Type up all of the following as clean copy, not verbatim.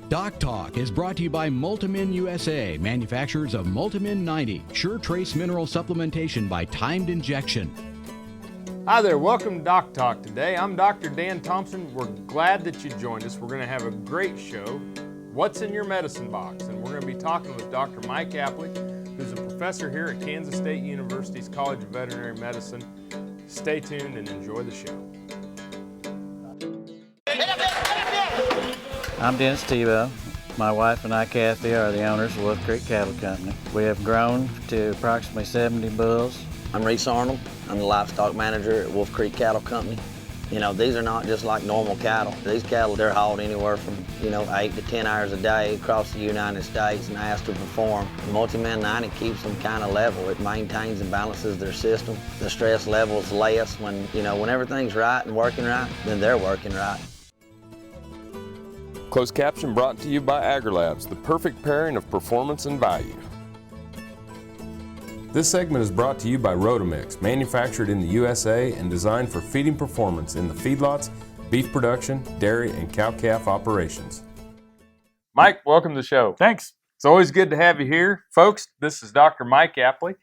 DocTalk is brought to you by Multimin USA, manufacturers of Multimin 90, sure trace mineral supplementation by timed injection. Hi there, welcome to DocTalk today. I'm Dr. Dan Thompson. We're glad that you joined us. We're going to have a great show, What's in Your Medicine Box? And we're going to be talking with Dr. Mike Apley, who's a professor here at Kansas State University's College of Veterinary Medicine. Stay tuned and enjoy the show. I'm Dennis Tebow. My wife and I, Kathy, are the owners of Wolf Creek Cattle Company. We have grown to approximately 70 bulls. I'm Reese Arnold. I'm the livestock manager at Wolf Creek Cattle Company. You know, these are not just like normal cattle. These cattle, they're hauled anywhere from, 8 to 10 hours a day across the United States and asked to perform. The Multimin 90 keeps them kind of level. It maintains and balances their system. The stress level is less when everything's right and working right, then they're working right. Closed caption brought to you by AgriLabs, the perfect pairing of performance and value. This segment is brought to you by Rotomix, manufactured in the USA and designed for feeding performance in the feedlots, beef production, dairy, and cow-calf operations. Mike, welcome to the show. Thanks. It's always good to have you here. Folks, this is Dr. Mike Apley.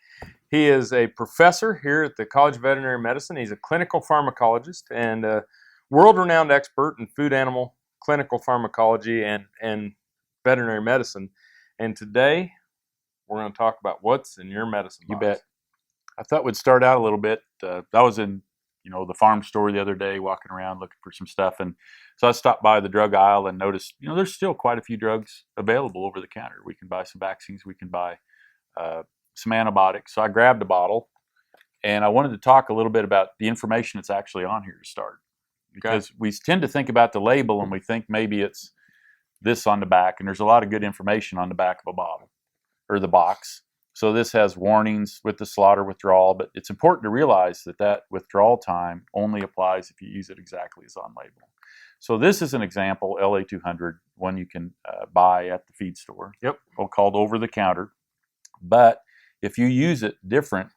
He is a professor here at the College of Veterinary Medicine. He's a clinical pharmacologist and a world-renowned expert in food animal clinical pharmacology and veterinary medicine. And today, we're going to talk about what's in your medicine box. You bet. I thought we'd start out a little bit. I was in, the farm store the other day, walking around looking for some stuff, and so I stopped by the drug aisle and noticed, there's still quite a few drugs available over the counter. We can buy some vaccines, we can buy some antibiotics. So I grabbed a bottle, and I wanted to talk a little bit about the information that's actually on here to start. Because we tend to think about the label and we think maybe it's this on the back, and there's a lot of good information on the back of a bottle or the box. So this has warnings with the slaughter withdrawal, but it's important to realize that withdrawal time only applies if you use it exactly as on label. So this is an example, LA200, one you can buy at the feed store. Yep. Called over the counter. But if you use it different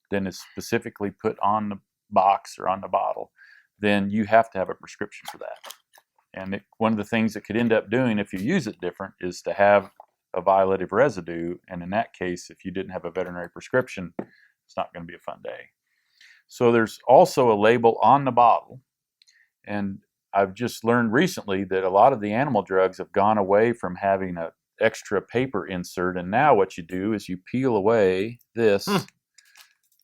than is specifically put on the box or on the bottle, then you have to have a prescription for that. And one of the things it could end up doing if you use it different is to have a violative residue. And in that case, if you didn't have a veterinary prescription, it's not going to be a fun day. So there's also a label on the bottle. And I've just learned recently that a lot of the animal drugs have gone away from having an extra paper insert. And now what you do is you peel away this,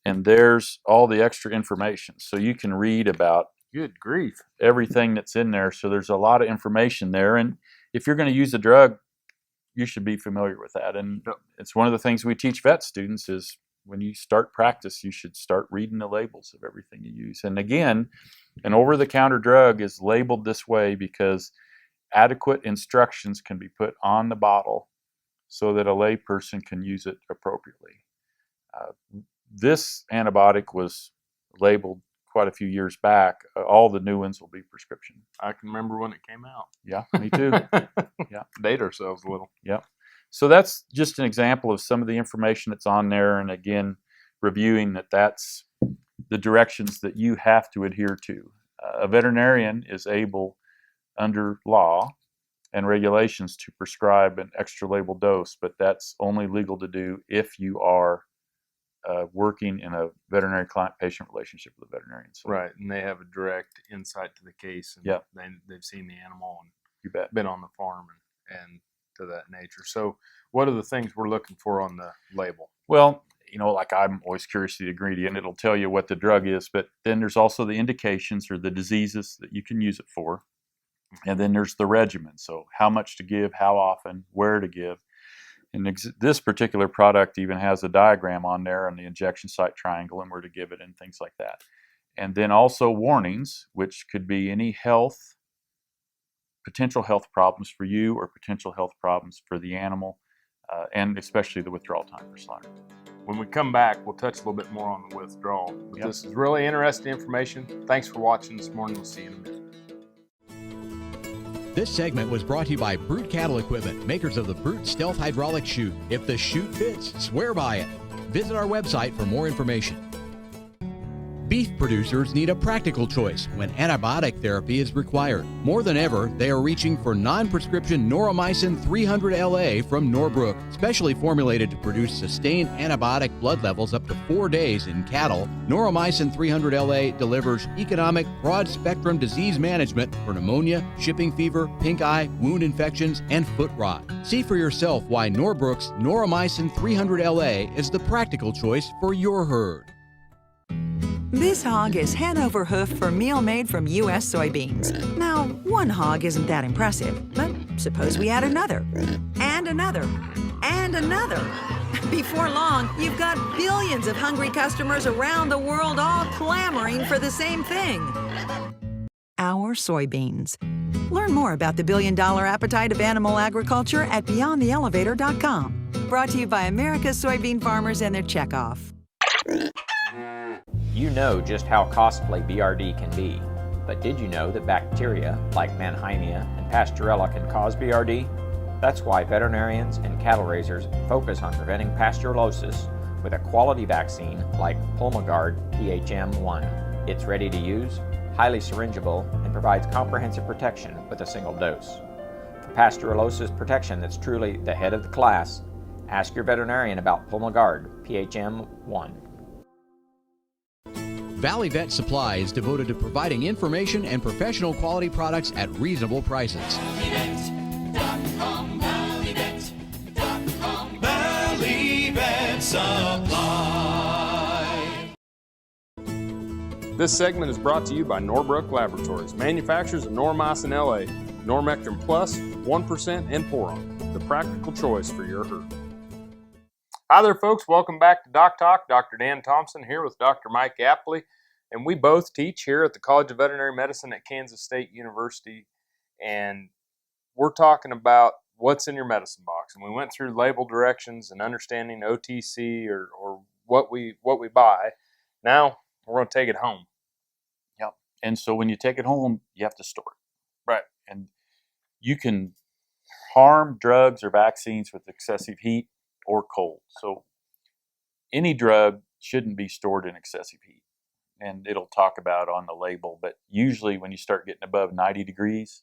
and there's all the extra information. So you can read about Good grief. everything that's in there. So there's a lot of information there. And if you're going to use a drug, you should be familiar with that. And it's one of the things we teach vet students is when you start practice, you should start reading the labels of everything you use. And again, an over-the-counter drug is labeled this way because adequate instructions can be put on the bottle so that a lay person can use it appropriately. This antibiotic was labeled quite a few years back. All the new ones will be prescription. I can remember when it came out. Yeah, me too. Yeah, Date ourselves a little. yeah. So that's just an example of some of the information that's on there. And again, reviewing that's the directions that you have to adhere to. A veterinarian is able, under law and regulations, to prescribe an extra label dose, but that's only legal to do if you are working in a veterinary client-patient relationship with a veterinarian. So, Right, and they have a direct insight to the case, and they've seen the animal and you bet. been on the farm and to that nature. So what are the things we're looking for on the label? Well, like I'm always curious to the ingredient. It'll tell you what the drug is, but then there's also the indications or the diseases that you can use it for. And then there's the regimen. So how much to give, how often, where to give. And this particular product even has a diagram on there and the injection site triangle and where to give it and things like that. And then also warnings, which could be any potential health problems for you or potential health problems for the animal, and especially the withdrawal time for slaughter. When we come back, we'll touch a little bit more on the withdrawal. But This is really interesting information. Thanks for watching this morning. We'll see you in a minute. This segment was brought to you by Brute Cattle Equipment, makers of the Brute Stealth Hydraulic Chute. If the chute fits, swear by it. Visit our website for more information. Beef producers need a practical choice when antibiotic therapy is required. More than ever, they are reaching for non-prescription Noromycin 300LA from Norbrook, specially formulated to produce sustained antibiotic blood levels up to 4 days in cattle. Noromycin 300LA delivers economic, broad-spectrum disease management for pneumonia, shipping fever, pink eye, wound infections, and foot rot. See for yourself why Norbrook's Noromycin 300LA is the practical choice for your herd. This hog is head over hoof for meal made from U.S. soybeans. Now, one hog isn't that impressive, but suppose we add another, and another, and another. Before long, you've got billions of hungry customers around the world all clamoring for the same thing. Our soybeans. Learn more about the billion-dollar appetite of animal agriculture at BeyondTheElevator.com. Brought to you by America's soybean farmers and their checkoff. You know just how costly BRD can be, but did you know that bacteria like Mannheimia and Pasteurella can cause BRD? That's why veterinarians and cattle raisers focus on preventing pasteurellosis with a quality vaccine like Pulmogard PHM1. It's ready to use, highly syringeable, and provides comprehensive protection with a single dose. For pasteurellosis protection that's truly the head of the class, ask your veterinarian about Pulmogard PHM1. Valley Vet Supply is devoted to providing information and professional quality products at reasonable prices. Valley Vet Supply. This segment is brought to you by Norbrook Laboratories, manufacturers of Noromycin LA, Normectin Plus, 1%, and Poron, the practical choice for your herd. Hi there, folks. Welcome back to DocTalk. Dr. Dan Thompson here with Dr. Mike Apley, and we both teach here at the College of Veterinary Medicine at Kansas State University, and we're talking about what's in your medicine box. And we went through label directions and understanding OTC or what we buy. Now we're going to take it home. Yep. And so when you take it home, you have to store it. Right. And you can harm drugs or vaccines with excessive heat or cold. So any drug shouldn't be stored in excessive heat. And it'll talk about on the label, but usually when you start getting above 90 degrees,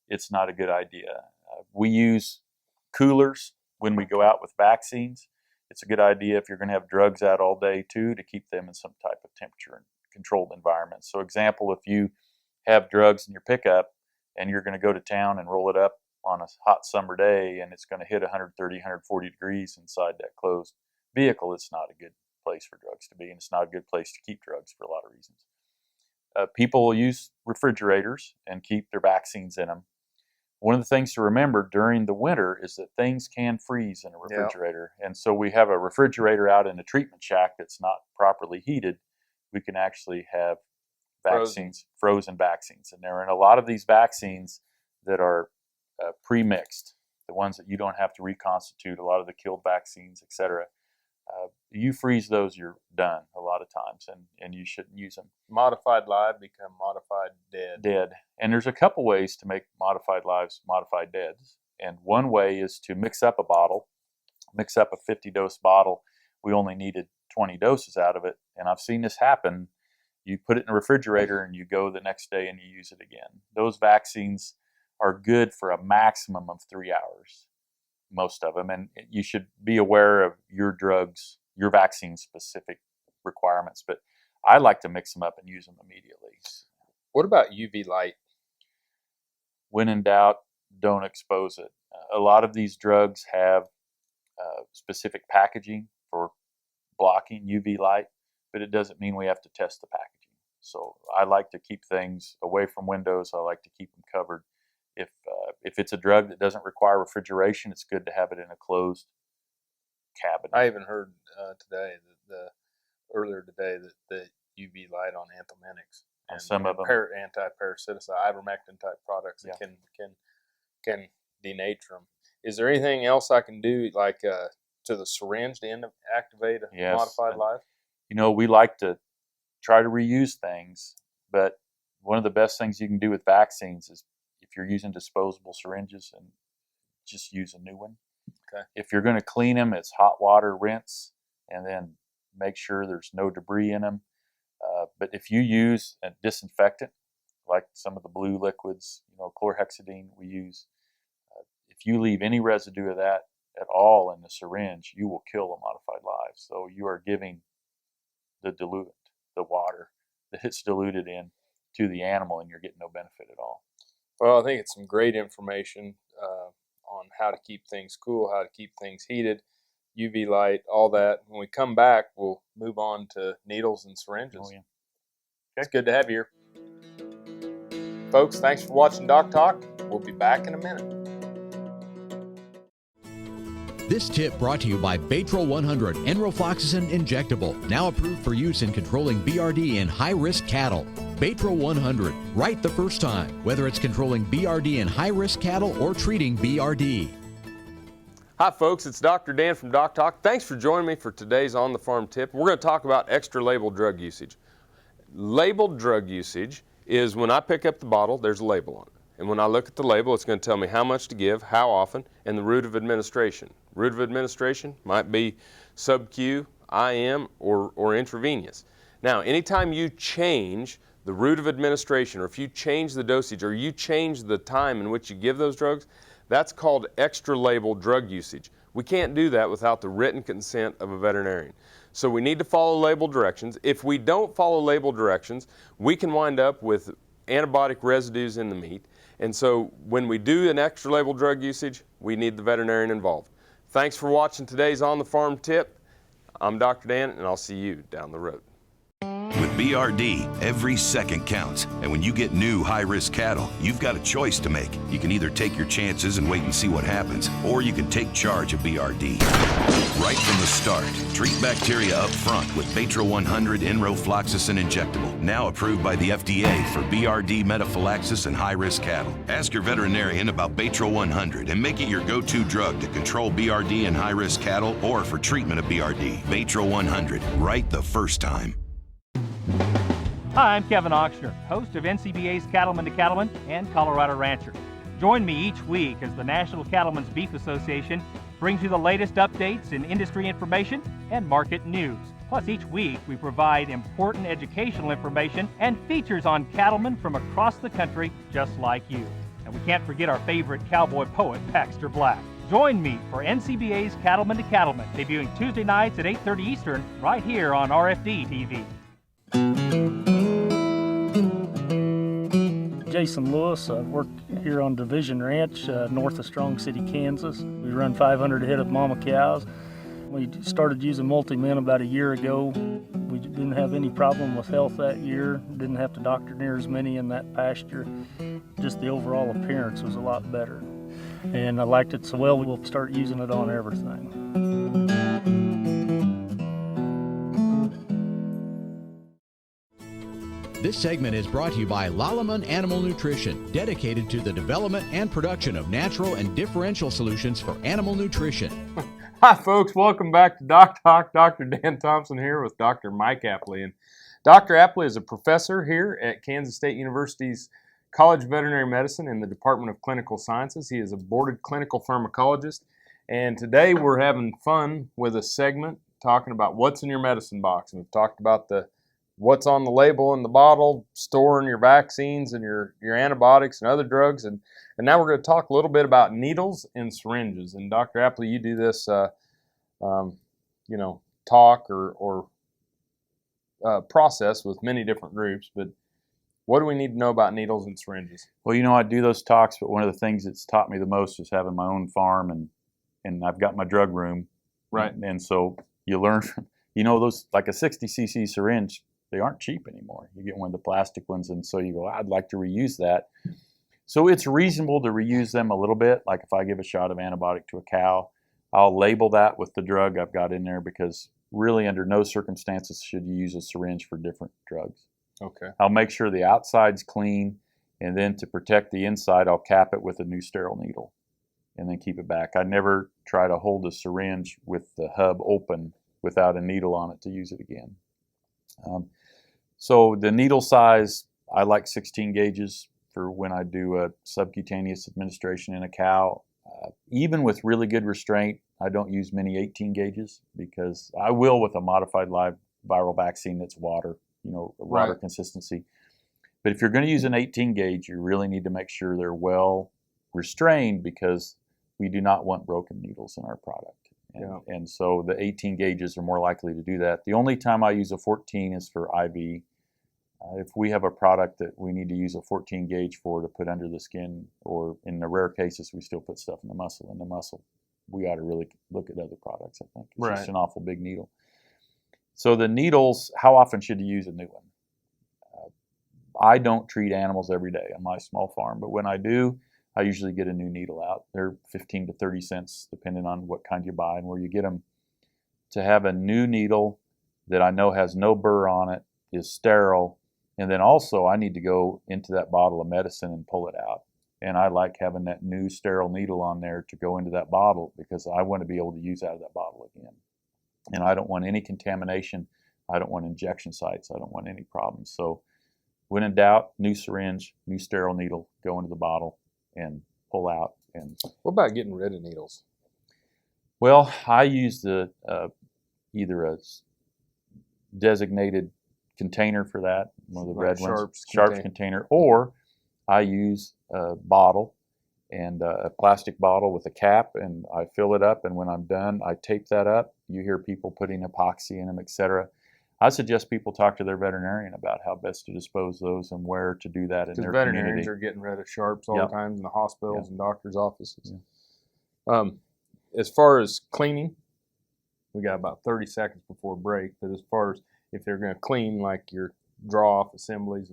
it's not a good idea. We use coolers when we go out with vaccines. It's a good idea if you're going to have drugs out all day too, to keep them in some type of temperature and controlled environment. So example, if you have drugs in your pickup and you're going to go to town and roll it up on a hot summer day and it's going to hit 130, 140 degrees inside that closed vehicle, it's not a good place for drugs to be, and it's not a good place to keep drugs for a lot of reasons. People will use refrigerators and keep their vaccines in them. One of the things to remember during the winter is that things can freeze in a refrigerator. Yep. And so we have a refrigerator out in a treatment shack that's not properly heated. We can actually have vaccines, frozen vaccines in there. And a lot of these vaccines that are pre-mixed, the ones that you don't have to reconstitute, a lot of the killed vaccines, etc. You freeze those, you're done a lot of times, and you shouldn't use them. Modified live become modified dead. Dead. And there's a couple ways to make modified lives modified deads. And one way is to mix up a bottle, mix up a 50-dose bottle. We only needed 20 doses out of it. And I've seen this happen. You put it in a refrigerator and you go the next day and you use it again. Those vaccines are good for a maximum of 3 hours, most of them. And you should be aware of your drugs, your vaccine specific requirements. But I like to mix them up and use them immediately. What about UV light? When in doubt, don't expose it. A lot of these drugs have specific packaging for blocking UV light, but it doesn't mean we have to test the packaging. So I like to keep things away from windows. I like to keep them covered. If it's a drug that doesn't require refrigeration, it's good to have it in a closed cabinet. I even heard earlier today that the UV light on anthelmintics and some of them anti-parasiticide, ivermectin type products that can denature them. Is there anything else I can do, like to the syringe to activate a modified live? You know, we like to try to reuse things, but one of the best things you can do with vaccines is if you're using disposable syringes, and just use a new one. Okay. If you're going to clean them, it's hot water rinse, and then make sure there's no debris in them. But if you use a disinfectant, like some of the blue liquids, chlorhexidine we use, if you leave any residue of that at all in the syringe, you will kill a modified live. So you are giving the diluent, the water that it's diluted in, to the animal, and you're getting no benefit at all. Well, I think it's some great information on how to keep things cool, how to keep things heated, UV light, all that. When we come back, we'll move on to needles and syringes. Oh, yeah. It's good to have you here. Folks, thanks for watching Doc Talk. We'll be back in a minute. This tip brought to you by Baytril 100 Enrofloxacin Injectable, now approved for use in controlling BRD in high-risk cattle. Baytril 100, right the first time, whether it's controlling BRD in high-risk cattle or treating BRD. Hi folks, it's Dr. Dan from DocTalk. Thanks for joining me for today's On the Farm tip. We're going to talk about extra labeled drug usage. Labeled drug usage is when I pick up the bottle, there's a label on it. And when I look at the label, it's going to tell me how much to give, how often, and the route of administration. Route of administration might be sub-Q, IM, or intravenous. Now, anytime you change the route of administration, or if you change the dosage, or you change the time in which you give those drugs, that's called extra label drug usage. We can't do that without the written consent of a veterinarian. So we need to follow label directions. If we don't follow label directions, we can wind up with antibiotic residues in the meat. And so when we do an extra label drug usage, we need the veterinarian involved. Thanks for watching today's On the Farm tip. I'm Dr. Dan, and I'll see you down the road. With BRD, every second counts. And when you get new high-risk cattle, you've got a choice to make. You can either take your chances and wait and see what happens, or you can take charge of BRD. Right from the start, treat bacteria up front with Baytril 100 Enrofloxacin Injectable, now approved by the FDA for BRD metaphylaxis in high-risk cattle. Ask your veterinarian about Baytril 100 and make it your go-to drug to control BRD in high-risk cattle or for treatment of BRD. Baytril 100, right the first time. Hi, I'm Kevin Ochsner, host of NCBA's Cattleman to Cattleman and Colorado Rancher. Join me each week as the National Cattlemen's Beef Association brings you the latest updates in industry information and market news. Plus, each week we provide important educational information and features on cattlemen from across the country just like you. And we can't forget our favorite cowboy poet, Baxter Black. Join me for NCBA's Cattleman to Cattleman, debuting Tuesday nights at 8:30 Eastern, right here on RFD TV. Jason Lewis. I work here on Division Ranch, north of Strong City, Kansas. We run 500 head of mama cows. We started using multi-min about a year ago. We didn't have any problem with health that year. Didn't have to doctor near as many in that pasture. Just the overall appearance was a lot better. And I liked it so well, we'll start using it on everything. This segment is brought to you by Lalaman Animal Nutrition, dedicated to the development and production of natural and differential solutions for animal nutrition. Hi, folks. Welcome back to Doc Talk. Dr. Dan Thompson here with Dr. Mike Apley. And Dr. Apley is a professor here at Kansas State University's College of Veterinary Medicine in the Department of Clinical Sciences. He is a boarded clinical pharmacologist. And today we're having fun with a segment talking about what's in your medicine box. And we've talked about what's on the label in the bottle, storing your vaccines and your antibiotics and other drugs. And now we're going to talk a little bit about needles and syringes. And Dr. Apley, you do this, talk or process with many different groups. But what do we need to know about needles and syringes? Well, I do those talks, but one of the things that's taught me the most is having my own farm, and I've got my drug room. Right. And so you learn from, those, like a 60 cc syringe, they aren't cheap anymore. You get one of the plastic ones, and so you go, I'd like to reuse that. So it's reasonable to reuse them a little bit. Like if I give a shot of antibiotic to a cow, I'll label that with the drug I've got in there, because really under no circumstances should you use a syringe for different drugs. Okay. I'll make sure the outside's clean, and then to protect the inside, I'll cap it with a new sterile needle and then keep it back. I never try to hold a syringe with the hub open without a needle on it to use it again. So the needle size, I like 16 gauges for when I do a subcutaneous administration in a cow. Even with really good restraint, I don't use many 18 gauges, because I will with a modified live viral vaccine that's water. water Right. consistency. But if you're going to use an 18 gauge, you really need to make sure they're well restrained, because we do not want broken needles in our product. And so the 18 gauges are more likely to do that. The only time I use a 14 is for IV. If we have a product that we need to use a 14 gauge for to put under the skin, or in the rare cases we still put stuff in the muscle, we ought to really look at other products, I think. It's just an awful big needle. So the needles, how often should you use a new one? I don't treat animals every day on my small farm, but when I do, I usually get a new needle out. They're 15 to 30 cents, depending on what kind you buy and where you get them. To have a new needle that I know has no burr on it, is sterile, and then also I need to go into that bottle of medicine and pull it out. And I like having that new sterile needle on there to go into that bottle, because I want to be able to use out of that bottle again. And I don't want any contamination. I don't want injection sites. I don't want any problems. So when in doubt, new syringe, new sterile needle, go into the bottle and pull out. And what about getting rid of needles? Well, I use the either a designated container for that, one of the red ones, Sharps container, or I use a bottle, and a plastic bottle with a cap, and I fill it up, and when I'm done, I tape that up. You hear people putting epoxy in them, etc. I suggest people talk to their veterinarian about how best to dispose those and where to do that in their community. Veterinarians are getting rid of Sharps all the time in the hospitals and doctors' offices. As far as cleaning, we got about 30 seconds before break, but as far as if they're going to clean, like your draw-off assemblies.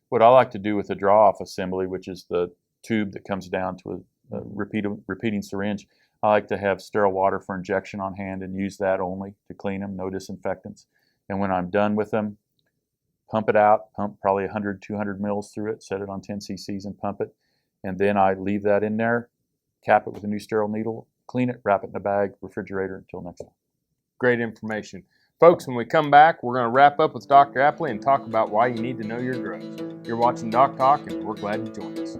What I like to do with a draw-off assembly, which is the tube that comes down to a repeating syringe, I like to have sterile water for injection on hand and use that only to clean them, no disinfectants. And when I'm done with them, pump it out, pump probably 100, 200 mils through it, set it on 10 cc's and pump it. And then I leave that in there, cap it with a new sterile needle, clean it, wrap it in a bag, refrigerator until next time. Great information. Folks, when we come back, we're going to wrap up with Dr. Apley and talk about why you need to know your drugs. You're watching DocTalk, and we're glad you joined us.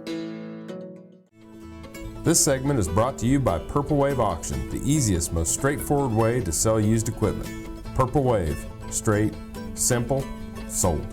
This segment is brought to you by Purple Wave Auction, the easiest, most straightforward way to sell used equipment. Purple Wave, straight, simple, sold.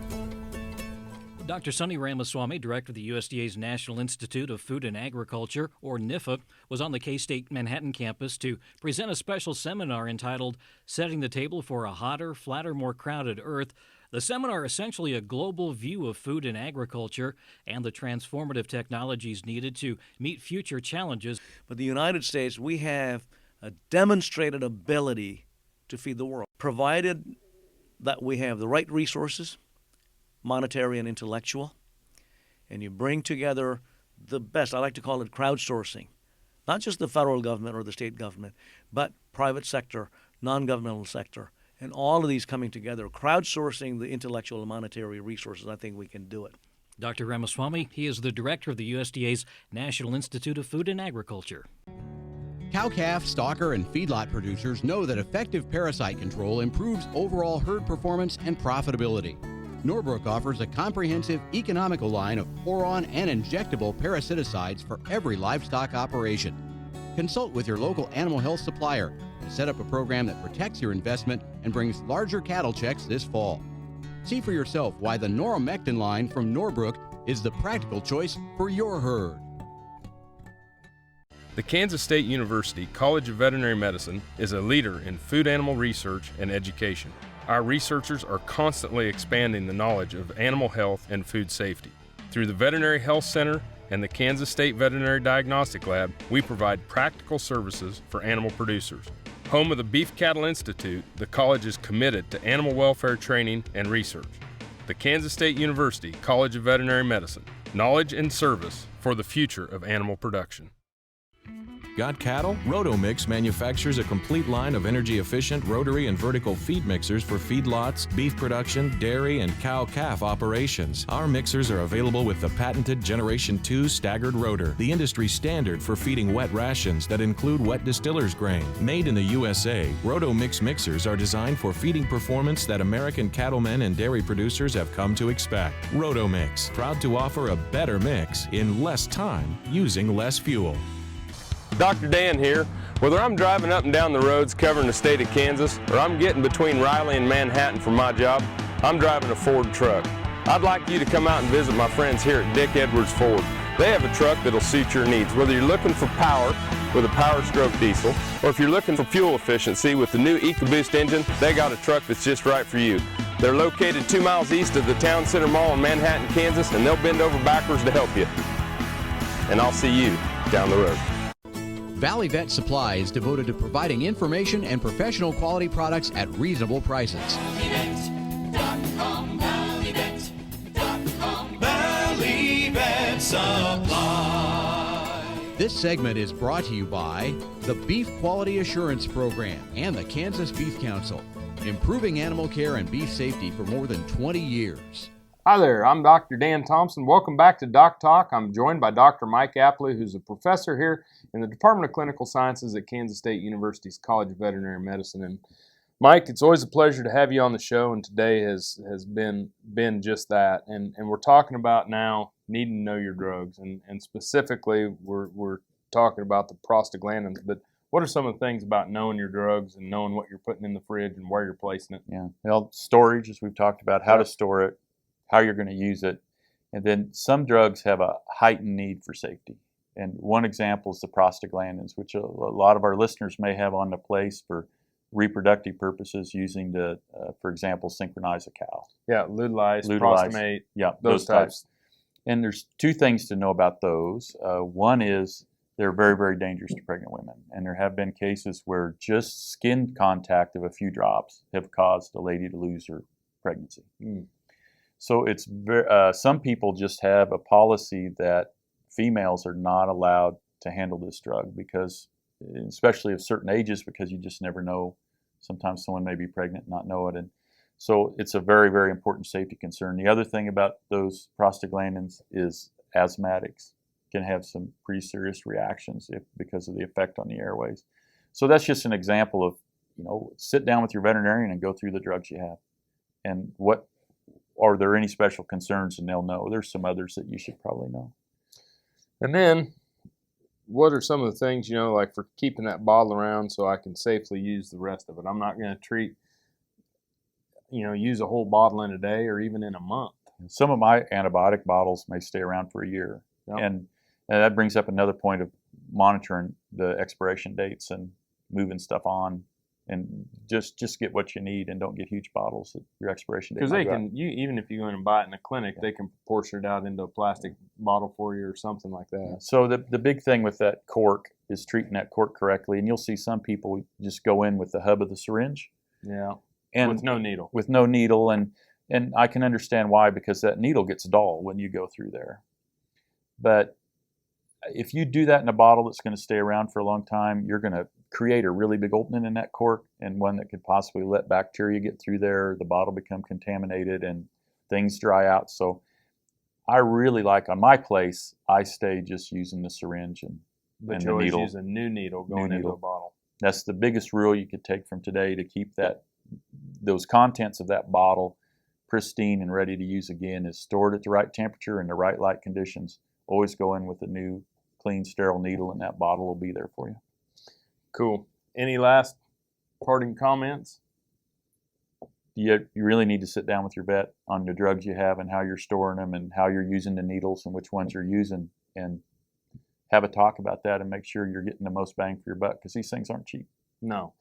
Dr. Sunny Ramaswamy, director of the USDA's National Institute of Food and Agriculture, or NIFA, was on the K-State Manhattan campus to present a special seminar entitled Setting the Table for a Hotter, Flatter, More Crowded Earth. The seminar, essentially a global view of food and agriculture and the transformative technologies needed to meet future challenges. But the United States, we have a demonstrated ability to feed the world, provided that we have the right resources, monetary and intellectual, and you bring together the best. I like to call it crowdsourcing, not just the federal government or the state government, but private sector, non-governmental sector, and all of these coming together, crowdsourcing the intellectual and monetary resources. I think we can do it. Dr. Ramaswamy, he is the director of the USDA's National Institute of Food and Agriculture. Cow-calf, stocker, and feedlot producers know that effective parasite control improves overall herd performance and profitability. Norbrook offers a comprehensive, economical line of pour-on and injectable parasiticides for every livestock operation. Consult with your local animal health supplier to set up a program that protects your investment and brings larger cattle checks this fall. See for yourself why the Noromectin line from Norbrook is the practical choice for your herd. The Kansas State University College of Veterinary Medicine is a leader in food animal research and education. Our researchers are constantly expanding the knowledge of animal health and food safety. Through the Veterinary Health Center and the Kansas State Veterinary Diagnostic Lab, we provide practical services for animal producers. Home of the Beef Cattle Institute, the college is committed to animal welfare training and research. The Kansas State University College of Veterinary Medicine, knowledge and service for the future of animal production. Got cattle? Rotomix manufactures a complete line of energy-efficient rotary and vertical feed mixers for feedlots, beef production, dairy, and cow-calf operations. Our mixers are available with the patented Generation 2 staggered rotor, the industry standard for feeding wet rations that include wet distiller's grain. Made in the USA, Rotomix mixers are designed for feeding performance that American cattlemen and dairy producers have come to expect. Rotomix, proud to offer a better mix in less time using less fuel. Dr. Dan here. Whether I'm driving up and down the roads covering the state of Kansas or I'm getting between Riley and Manhattan for my job, I'm driving a Ford truck. I'd like you to come out and visit my friends here at Dick Edwards Ford. They have a truck that'll suit your needs, whether you're looking for power with a Power Stroke diesel, or if you're looking for fuel efficiency with the new EcoBoost engine, they got a truck that's just right for you. They're located 2 miles east of the Town Center Mall in Manhattan, Kansas, and they'll bend over backwards to help you. And I'll see you down the road. Valley Vet Supply is devoted to providing information and professional quality products at reasonable prices. Valley Vet Supply. This segment is brought to you by the Beef Quality Assurance Program and the Kansas Beef Council, improving animal care and beef safety for more than 20 years. Hi there, I'm Dr. Dan Thompson. Welcome back to DocTalk. I'm joined by Dr. Mike Apley, who's a professor here in the Department of Clinical Sciences at Kansas State University's College of Veterinary Medicine. And Mike, it's always a pleasure to have you on the show, and today has been just that. And we're talking about now needing to know your drugs, and specifically we're talking about the prostaglandins. But what are some of the things about knowing your drugs and knowing what you're putting in the fridge and where you're placing it? Yeah, well, storage, as we've talked about, how to store it, how you're going to use it, and then some drugs have a heightened need for safety. And one example is the prostaglandins, which a lot of our listeners may have on the place for reproductive purposes, using to, for example, synchronize a cow. Yeah, Lutelyse, Prostamate, yeah, those types. And there's two things to know about those. One is they're very, very dangerous to pregnant women. And there have been cases where just skin contact of a few drops have caused a lady to lose her pregnancy. So it's some people just have a policy that females are not allowed to handle this drug, because, especially of certain ages, because you just never know. Sometimes someone may be pregnant and not know it. And so it's a very, very important safety concern. The other thing about those prostaglandins is asthmatics can have some pretty serious reactions because of the effect on the airways. So that's just an example of, sit down with your veterinarian and go through the drugs you have. And are there any special concerns? And they'll know. There's some others that you should probably know. And then, what are some of the things, like for keeping that bottle around so I can safely use the rest of it? I'm not going to use a whole bottle in a day or even in a month. Some of my antibiotic bottles may stay around for a year. Yep. And that brings up another point of monitoring the expiration dates and moving stuff on. And just get what you need, and don't get huge bottles at your expiration date. Because they can, even if you go in and buy it in a clinic, they can proportion it out into a plastic bottle for you or something like that. Yeah. So the big thing with that cork is treating that cork correctly. And you'll see some people just go in with the hub of the syringe. Yeah. And with no needle. With no needle, and I can understand why, because that needle gets dull when you go through there. But if you do that in a bottle that's going to stay around for a long time, you're going to create a really big opening in that cork, and one that could possibly let bacteria get through there, the bottle become contaminated, and things dry out. So I really like, on my place, I stay just using the syringe and the needle. But you always use a new needle going into a bottle. That's the biggest rule you could take from today to keep those contents of that bottle pristine and ready to use again, is stored at the right temperature and the right light conditions. Always go in with a new, clean, sterile needle, and that bottle will be there for you. Cool. Any last parting comments? You really need to sit down with your vet on the drugs you have and how you're storing them and how you're using the needles and which ones you're using, and have a talk about that and make sure you're getting the most bang for your buck, because these things aren't cheap. No.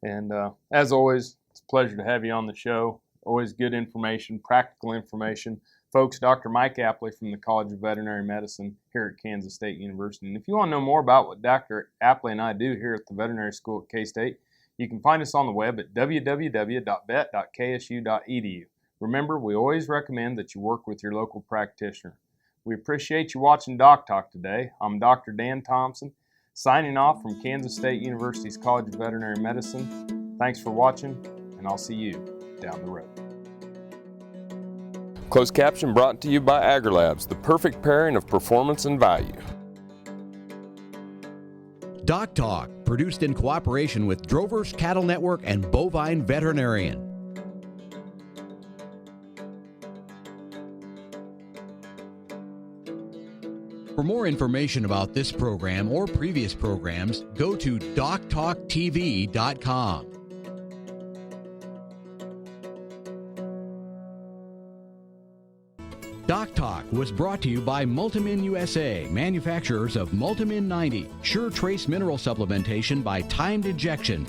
And as always, it's a pleasure to have you on the show. Always good information, practical information. Folks, Dr. Mike Apley from the College of Veterinary Medicine here at Kansas State University. And if you want to know more about what Dr. Apley and I do here at the Veterinary School at K-State, you can find us on the web at www.vet.ksu.edu. Remember, we always recommend that you work with your local practitioner. We appreciate you watching DocTalk today. I'm Dr. Dan Thompson, signing off from Kansas State University's College of Veterinary Medicine. Thanks for watching, and I'll see you down the road. Closed caption brought to you by AgriLabs, the perfect pairing of performance and value. DocTalk, produced in cooperation with Drovers Cattle Network and Bovine Veterinarian. For more information about this program or previous programs, go to doctalktv.com. DocTalk was brought to you by Multimin USA, manufacturers of Multimin 90, sure trace mineral supplementation by timed injection.